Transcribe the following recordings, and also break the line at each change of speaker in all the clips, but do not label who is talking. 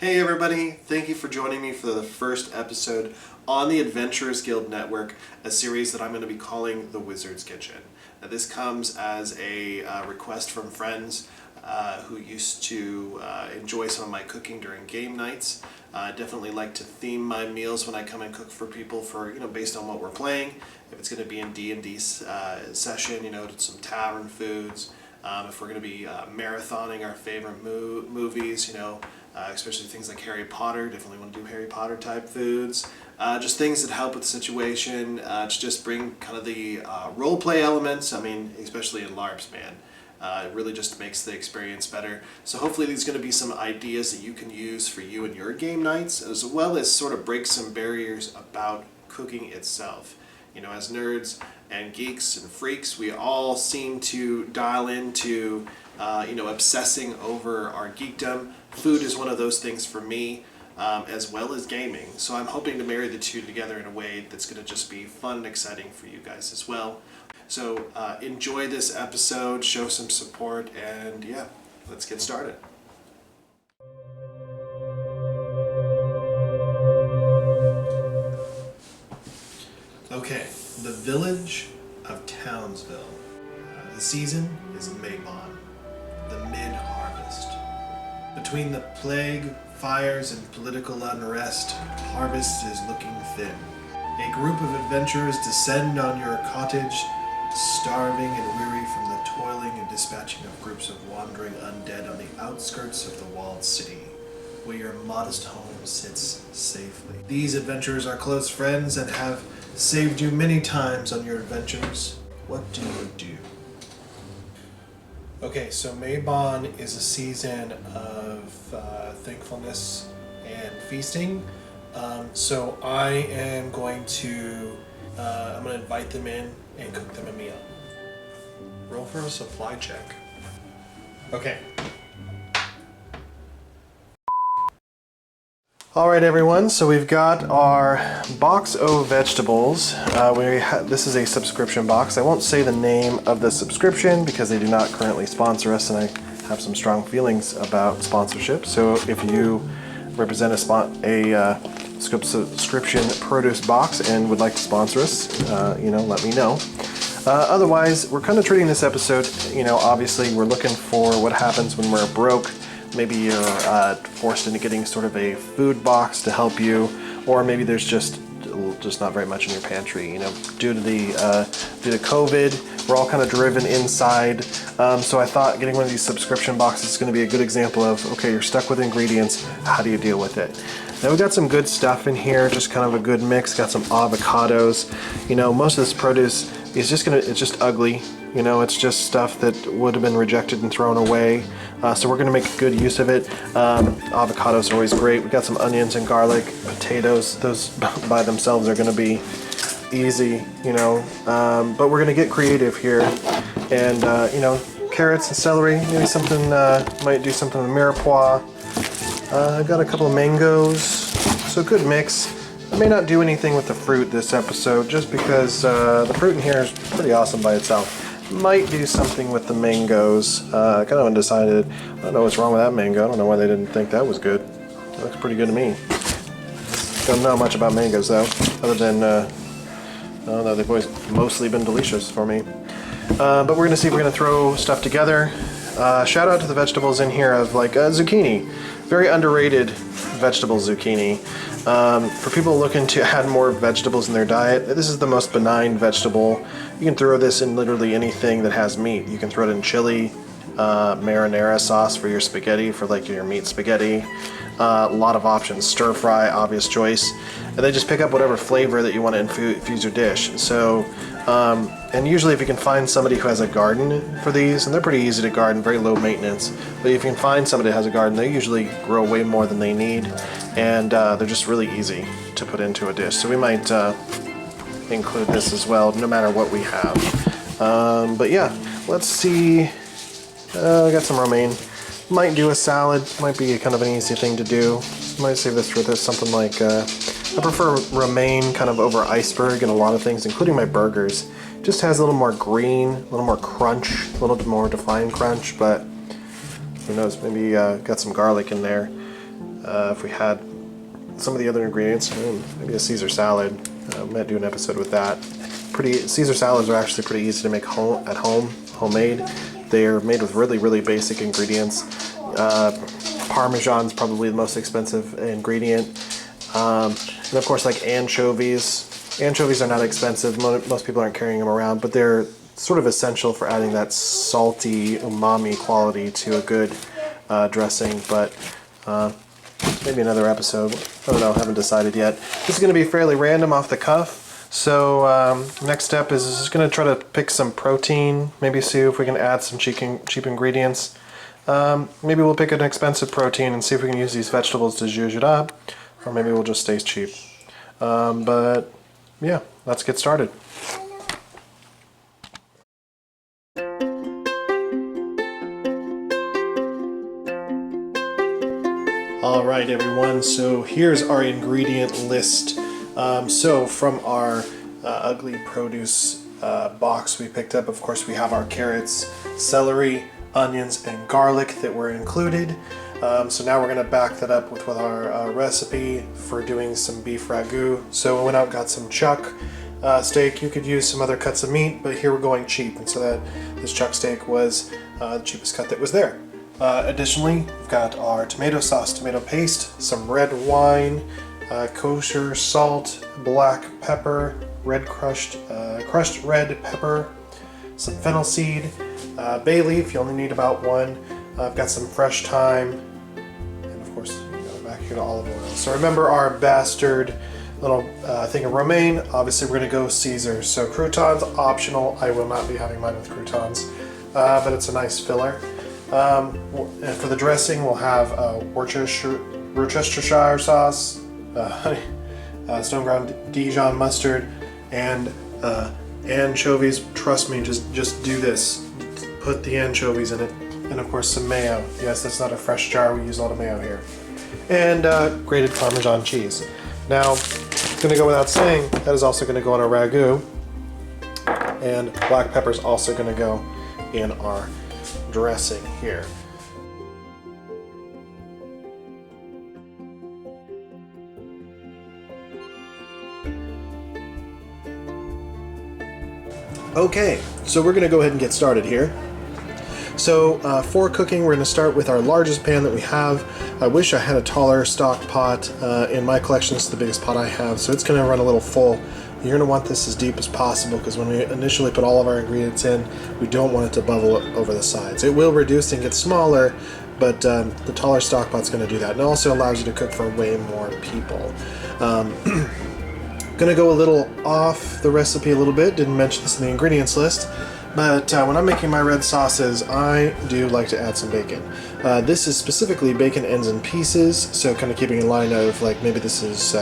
Hey everybody, thank you for joining me for the first episode on the Adventurers Guild Network, a series that I'm going to be calling The Wizard's Kitchen. Now, this comes as a request from friends who used to enjoy some of my cooking during game nights. I definitely like to theme my meals when I come and cook for people for, based on what we're playing. If it's going to be in D&D session, some tavern foods. If we're going to be marathoning our favorite movies, especially things like Harry Potter, definitely want to do Harry Potter type foods. Just things that help with the situation, to just bring kind of the role play elements, especially in LARPs, man. It really just makes the experience better. So hopefully there's going to be some ideas that you can use for you and your game nights, as well as sort of break some barriers about cooking itself. As nerds and geeks and freaks, we all seem to dial into, obsessing over our geekdom. Food is one of those things for me, as well as gaming. So I'm hoping to marry the two together in a way that's going to just be fun and exciting for you guys as well. So enjoy this episode, show some support, and yeah, let's get started. Okay, the village of Townsville. The season is Maybon, the mid-harvest. Between the plague, fires, and political unrest, harvest is looking thin. A group of adventurers descend on your cottage, starving and weary from the toiling and dispatching of groups of wandering undead on the outskirts of the walled city, where your modest home sits safely. These adventurers are close friends and have saved you many times on your adventures. What do you do? Okay, so Maybon is a season of thankfulness and feasting. So I am going to invite them in and cook them a meal. Roll for a supply check. Okay. Alright everyone, so we've got our box of vegetables. This is a subscription box. I won't say the name of the subscription because they do not currently sponsor us, and I have some strong feelings about sponsorship. So if you represent a subscription produce box and would like to sponsor us, let me know. Otherwise, we're kind of treating this episode, obviously we're looking for what happens when we're broke. Maybe you're forced into getting sort of a food box to help you, or maybe there's just not very much in your pantry. Due to COVID, we're all kind of driven inside. So I thought getting one of these subscription boxes is going to be a good example of, okay, you're stuck with ingredients. How do you deal with it? Now we got some good stuff in here, just kind of a good mix. Got some avocados. Most of this produce is it's just ugly. It's just stuff that would have been rejected and thrown away. So we're going to make good use of it. Avocados are always great. We got some onions and garlic, potatoes. Those by themselves are going to be easy, but we're going to get creative here. And, carrots and celery, maybe something, might do something with mirepoix. I got a couple of mangoes, so good mix. I may not do anything with the fruit this episode, just because the fruit in here is pretty awesome by itself. Might do something with the mangoes. Kind of undecided. I don't know what's wrong with that mango. I don't know why they didn't think that was good. It looks pretty good to me. Don't know much about mangoes though, other than they've always mostly been delicious for me. But we're gonna see if we're gonna throw stuff together. Shout out to the vegetables in here of zucchini. Very underrated vegetable, zucchini. For people looking to add more vegetables in their diet, this is the most benign vegetable. You can throw this in literally anything that has meat. You can throw it in chili, marinara sauce for your spaghetti, for your meat spaghetti. A lot of options. Stir fry, obvious choice. And then just pick up whatever flavor that you want to infuse your dish. So, and usually if you can find somebody who has a garden for these, and they're pretty easy to garden, very low maintenance, but if you can find somebody who has a garden, they usually grow way more than they need, and they're just really easy to put into a dish. So we might include this as well, no matter what we have. But yeah, let's see. I got some romaine. Might do a salad. Might be kind of an easy thing to do. Might save this for something like, I prefer romaine kind of over iceberg in a lot of things, including my burgers. Just has a little more green, a little more crunch, a little bit more defined crunch, but who knows, maybe got some garlic in there. if we had some of the other ingredients, maybe a Caesar salad. We might do an episode with that. Caesar salads are actually pretty easy to make at home, homemade. They're made with really, really basic ingredients. Parmesan's probably the most expensive ingredient. And of course, like anchovies. Anchovies are not expensive. Most people aren't carrying them around, but they're sort of essential for adding that salty umami quality to a good dressing. But maybe another episode. I don't know, haven't decided yet. This is going to be fairly random off the cuff. So next step is just going to try to pick some protein, maybe see if we can add some cheap ingredients. Maybe we'll pick an expensive protein and see if we can use these vegetables to zhuzh it up, or maybe we'll just stay cheap. But yeah, let's get started. All right, everyone, so here's our ingredient list. So from our ugly produce box we picked up, of course, we have our carrots, celery, onions, and garlic that were included. So now we're going to back that up with our recipe for doing some beef ragu. So we went out and got some chuck steak. You could use some other cuts of meat, but here we're going cheap, and so that this chuck steak was the cheapest cut that was there. Additionally, we've got our tomato sauce, tomato paste, some red wine, kosher salt, black pepper, crushed red pepper, some fennel seed, bay leaf. You only need about one. I've got some fresh thyme, and of course, back here to olive oil. So remember our bastard little thing of romaine. Obviously, we're going to go Caesar. So croutons optional. I will not be having mine with croutons, but it's a nice filler. And for the dressing, we'll have Worcestershire sauce, stone ground Dijon mustard, and anchovies. Trust me, just do this. Put the anchovies in it, and of course some mayo. Yes, that's not a fresh jar. We use a lot of mayo here, and grated Parmesan cheese. Now, it's going to go without saying that is also going to go on our ragu, and black pepper is also going to go in our dressing here. Okay, so we're going to go ahead and get started here. So for cooking, we're going to start with our largest pan that we have. I wish I had a taller stock pot. In my collection, this is the biggest pot I have, so it's going to run a little full. You're going to want this as deep as possible because when we initially put all of our ingredients in, we don't want it to bubble up over the sides. It will reduce and get smaller, but the taller stock pot's going to do that. And it also allows you to cook for way more people. Going to go a little off the recipe a little bit. Didn't mention this in the ingredients list, but when I'm making my red sauces, I do like to add some bacon. This is specifically bacon ends and pieces, so kind of keeping in line of like maybe this is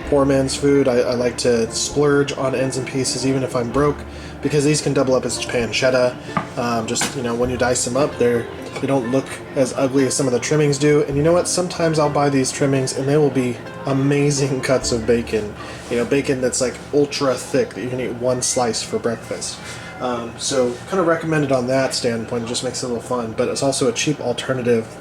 poor man's food. I like to splurge on ends and pieces even if I'm broke, because these can double up as pancetta. When you dice them up, they don't look as ugly as some of the trimmings do. And you know what? Sometimes I'll buy these trimmings and they will be amazing cuts of bacon. Bacon that's like ultra thick that you can eat one slice for breakfast. So kind of recommended on that standpoint. It just makes it a little fun, but it's also a cheap alternative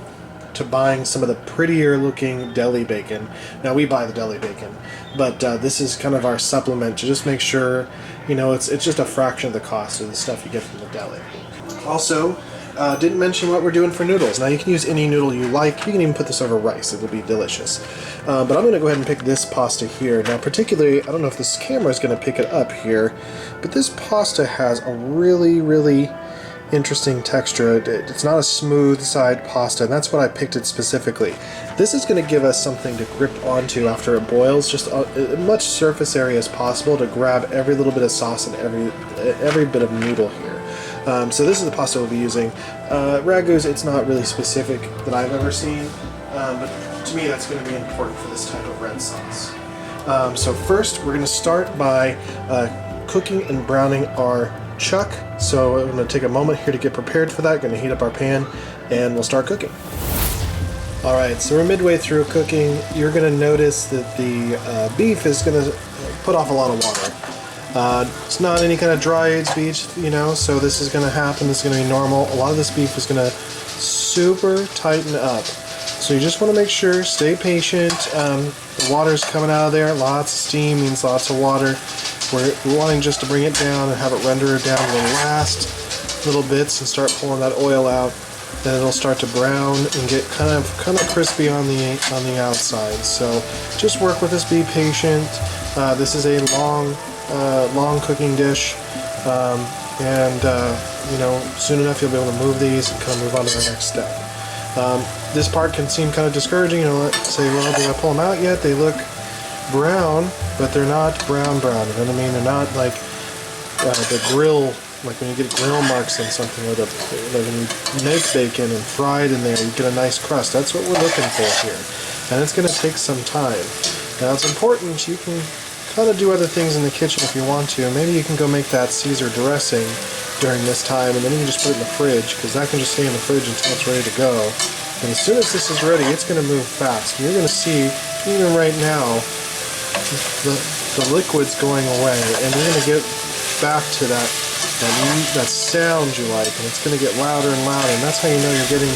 to buying some of the prettier looking deli bacon. Now we buy the deli bacon, but this is kind of our supplement to just make sure, it's just a fraction of the cost of the stuff you get from the deli. Also, didn't mention what we're doing for noodles. Now you can use any noodle you like. You can even put this over rice. It will be delicious. But I'm going to go ahead and pick this pasta here. Now particularly, I don't know if this camera is going to pick it up here, but this pasta has a really, really interesting texture. It's not a smooth side pasta, and that's what I picked it specifically. This is going to give us something to grip onto after it boils, just as much surface area as possible to grab every little bit of sauce and every bit of noodle here. So this is the pasta we'll be using. Ragus, it's not really specific that I've ever seen, but to me that's going to be important for this type of red sauce. So first we're going to start by cooking and browning our chuck. So I'm going to take a moment here to get prepared for that. Going to heat up our pan and we'll start cooking. Alright, so we're midway through cooking. You're going to notice that the beef is going to put off a lot of water. It's not any kind of dry aged beef, so this is going to happen. This is going to be normal. A lot of this beef is going to super tighten up. So So you just want to make sure, stay patient. The water's coming out of there, lots of steam means lots of water. We're wanting just to bring it down and have it render down to the last little bits and start pulling that oil out. Then it'll start to brown and get kind of crispy on the outside. So just work with this, be patient. This is a long cooking dish, and you know, soon enough you'll be able to move these and kind of move on to the next step. This part can seem kind of discouraging. You know, let's say, well, did I pull them out yet? They look brown, but they're not brown. You know what I mean? They're not like the grill. Like when you get grill marks on something, like when you make bacon and fry it in there, you get a nice crust. That's what we're looking for here. And it's going to take some time. Now it's important, you can kind of do other things in the kitchen if you want to. Maybe you can go make that Caesar dressing during this time, and then you can just put it in the fridge, because that can just stay in the fridge until it's ready to go. And as soon as this is ready, it's going to move fast. And you're going to see, even right now, the liquid's going away, and you're going to get back to that sound you like, and it's going to get louder and louder, and that's how you know you're getting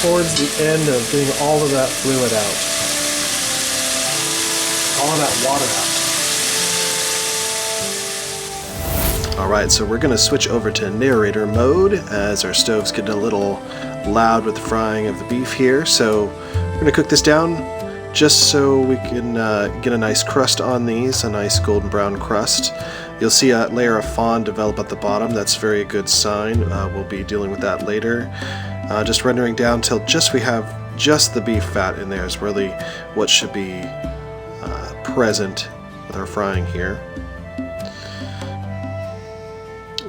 towards the end of getting all of that fluid out, all of that water out. Alright, so we're going to switch over to narrator mode as our stove's getting a little loud with the frying of the beef here. So we're going to cook this down just so we can get a nice crust on these, a nice golden brown crust. You'll see a layer of fond develop at the bottom. That's a very good sign. We'll be dealing with that later. Just rendering down till we have just the beef fat in there is really what should be present with our frying here.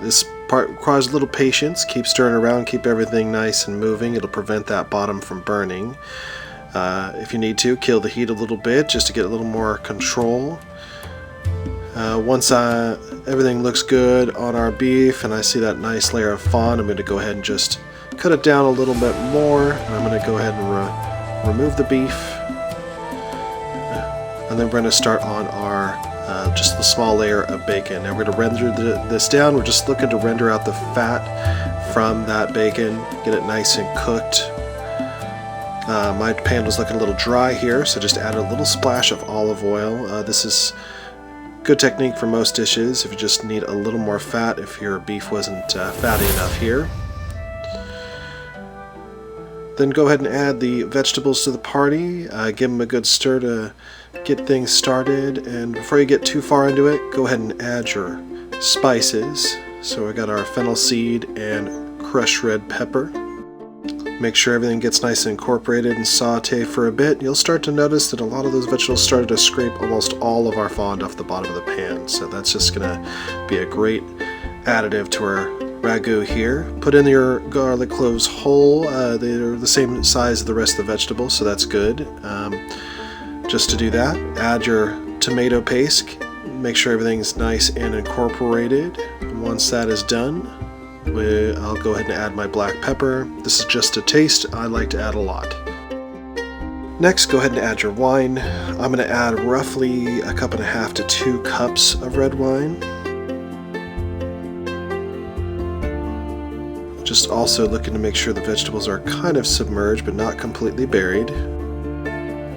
This part requires a little patience. Keep stirring around, keep everything nice and moving. It'll prevent that bottom from burning. If you need to, kill the heat a little bit just to get a little more control. Once everything looks good on our beef and I see that nice layer of fond, I'm going to go ahead and just cut it down a little bit more. I'm going to go ahead and remove the beef. And then we're going to start on our just the small layer of bacon. Now we're going to render this down. We're just looking to render out the fat from that bacon, get it nice and cooked. My pan was looking a little dry here, so just add a little splash of olive oil. This is good technique for most dishes if you just need a little more fat, if your beef wasn't fatty enough here. Then go ahead and add the vegetables to the party. Give them a good stir to get things started, and before you get too far into it, go ahead and add your spices. So we got our fennel seed and crushed red pepper. Make sure everything gets nice and incorporated and saute for a bit. You'll start to notice that a lot of those vegetables started to scrape almost all of our fond off the bottom of the pan. So that's just going to be a great additive to our ragu here. Put in your garlic cloves whole. They're the same size as the rest of the vegetables, so that's good. Just to do that, add your tomato paste. Make sure everything's nice and incorporated. Once that is done, I'll go ahead and add my black pepper. This is just a taste. I like to add a lot. Next, go ahead and add your wine. I'm going to add roughly 1.5 cups to 2 cups of red wine. Just also looking to make sure the vegetables are kind of submerged but not completely buried.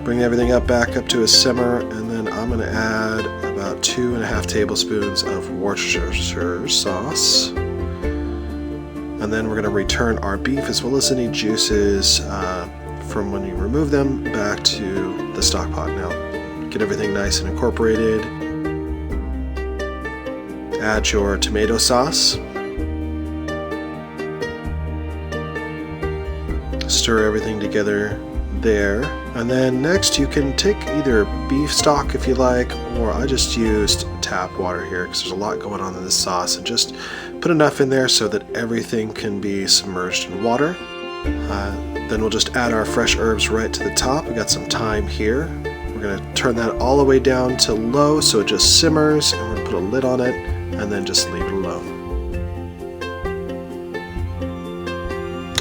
Bring everything back up to a simmer, and then I'm going to add about 2.5 tablespoons of Worcestershire sauce. And then we're going to return our beef as well as any juices from when you remove them back to the stock pot. Now, get everything nice and incorporated. Add your tomato sauce. Stir everything together there. And then next you can take either beef stock if you like, or I just used tap water here because there's a lot going on in this sauce, and just put enough in there so that everything can be submerged in water. Then we'll just add our fresh herbs right to the top. We got some thyme here. We're going to turn that all the way down to low so it just simmers, and we're going to put a lid on it and then just leave it alone.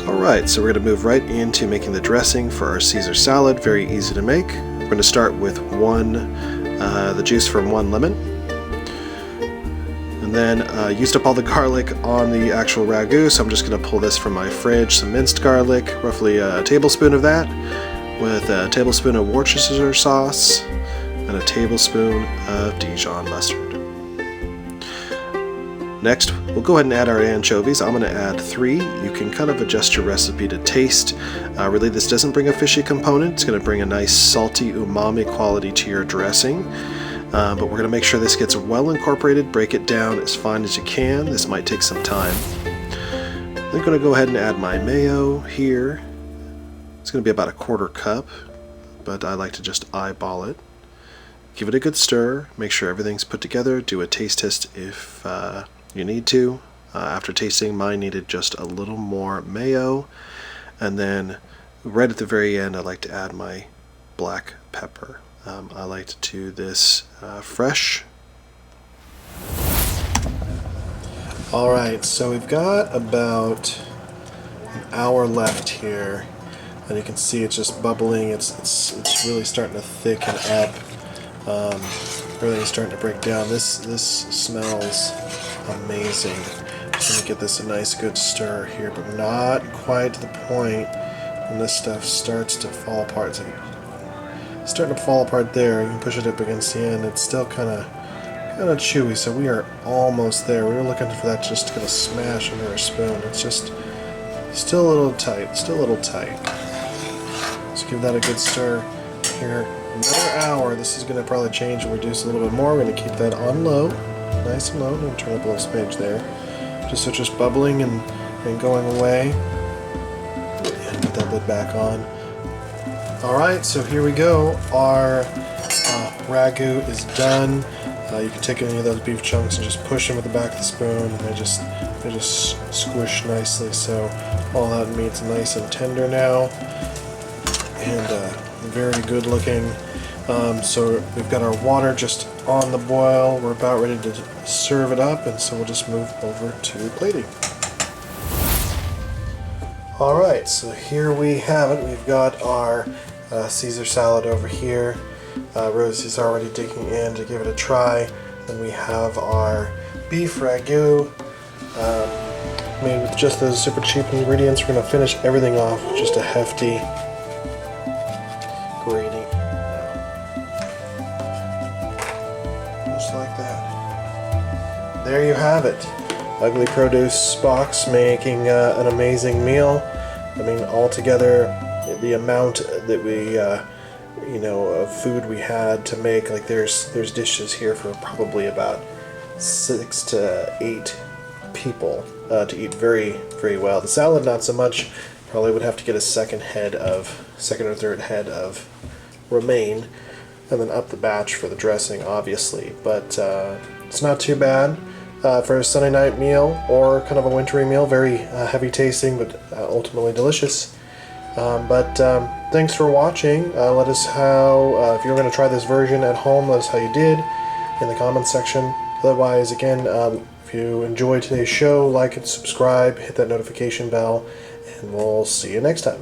Alright, so we're going to move right into making the dressing for our Caesar salad. Very easy to make. We're going to start with the juice from 1 lemon. And then used up all the garlic on the actual ragu, so I'm just going to pull this from my fridge. Some minced garlic, roughly a tablespoon of that. with a tablespoon of Worcestershire sauce and a tablespoon of Dijon mustard. Next, we'll go ahead and add our anchovies. I'm going to add 3. You can kind of adjust your recipe to taste. Really, this doesn't bring a fishy component. It's going to bring a nice salty umami quality to your dressing. But we're going to make sure this gets well incorporated. Break it down as fine as you can. This might take some time. I'm going to go ahead and add my mayo here. It's going to be about a 1/4 cup, but I like to just eyeball it. Give it a good stir. Make sure everything's put together. Do a taste test if you need to. After tasting, mine needed just a little more mayo. And then right at the very end, I like to add my black pepper. I like to do this fresh. Alright, so we've got about an hour left here. And you can see it's just bubbling. It's really starting to thicken up. Everything's starting to break down. This smells amazing. Just going to get this a nice good stir here, but not quite to the point when this stuff starts to fall apart. It's like starting to fall apart there. You can push it up against the end. It's still kind of chewy, so we are almost there. We were looking for that just to kind of smash under our spoon. It's just still a little tight. Still a little tight. So give that a good stir here. Another hour. This is going to probably change and reduce a little bit more. We're going to keep that on low, nice and low. I'm going to turn up a little smidge there, just so it's just bubbling and going away. And put that lid back on. All right, so here we go. Our ragu is done. You can take any of those beef chunks and just push them with the back of the spoon, and they just squish nicely. So all that meat's nice and tender now, and very good looking. So we've got our water just on the boil. We're about ready to serve it up, and so we'll just move over to plating. Alright, so here we have it. We've got our Caesar salad over here. Rosie's already digging in to give it a try. Then we have our beef ragu made with just those super cheap ingredients. We're going to finish everything off with just a hefty grating. Just like that. There you have it. Ugly Produce box making an amazing meal. I mean, altogether, the amount that we of food we had to make, like there's dishes here for probably about 6 to 8 people to eat very, very well. The salad not so much. Probably would have to get a second or third head of romaine, and then up the batch for the dressing, obviously. But it's not too bad for a Sunday night meal or kind of a wintry meal. Very heavy tasting, but ultimately delicious. Thanks for watching. Let us how, if you're going to try this version at home, let us how you did in the comments section. Otherwise, again, if you enjoyed today's show, like and subscribe, hit that notification bell, and we'll see you next time.